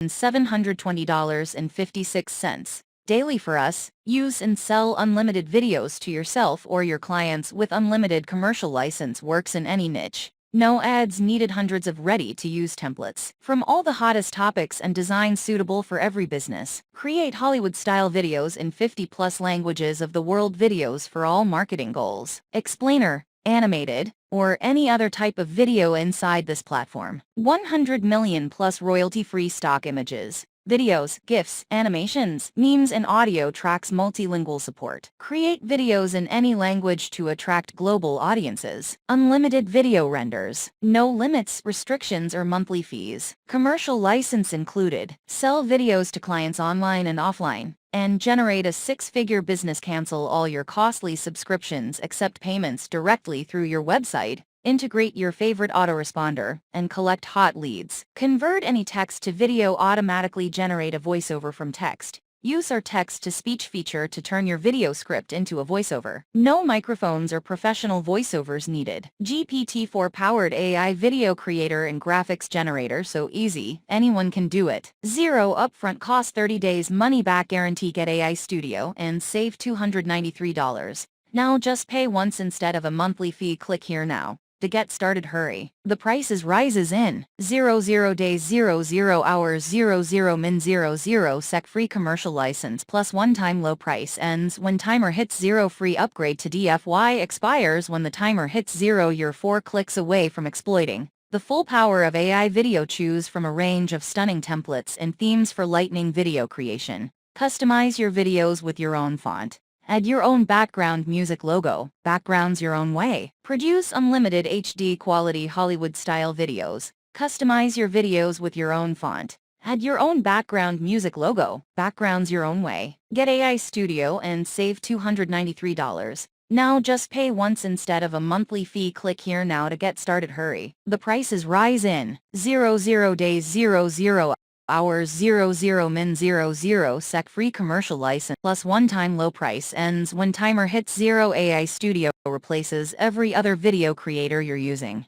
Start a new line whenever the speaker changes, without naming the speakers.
$720.56 daily for us. Use and sell unlimited videos to yourself or your clients with unlimited commercial license. Works in any niche. No ads needed. Hundreds of ready-to-use templates from all the hottest topics and designs suitable for every business. Create Hollywood-style videos in 50-plus languages of the world. Videos for all marketing goals. Explainer, animated, or any other type of video inside this platform. 100 million plus royalty-free stock images, videos, GIFs, animations, memes and audio tracks. Multilingual support. Create videos in any language to attract global audiences. Unlimited video renders. No limits, restrictions or monthly fees. Commercial license included. Sell videos to clients online and offline, and generate a six-figure business. Cancel all your costly subscriptions, accept payments directly through your website, integrate your favorite autoresponder, and collect hot leads. Convert any text to video. Automatically generate a voiceover from text. Use our text-to-speech feature to turn your video script into a voiceover. No microphones or professional voiceovers needed. GPT-4-powered AI video creator and graphics generator. So easy, anyone can do it. Zero upfront cost, 30 days money-back guarantee. Get AI Studio and save $293. Now just pay once instead of a monthly fee. Click here now to get started. Hurry. The prices rises in 00 days, 00 hours, 00 min, 00 sec. Free commercial license plus one-time low price ends when timer hits 0. Free upgrade to DFY expires when the timer hits 0. You're 4 clicks away from exploiting the full power of AI video. Choose from a range of stunning templates and themes for lightning video creation. Customize your videos with your own font. Add your own background music, logo, backgrounds your own way. Produce unlimited HD quality Hollywood-style videos. Customize your videos with your own font. Add your own background music, logo, backgrounds your own way. Get AI Studio and save $293. Now just pay once instead of a monthly fee. Click here now to get started. Hurry. The prices rise in 00 days, 00 hours, 00 min, 00 sec. Free commercial license plus one-time low price ends when timer hits 0. AI Studio replaces every other video creator you're using.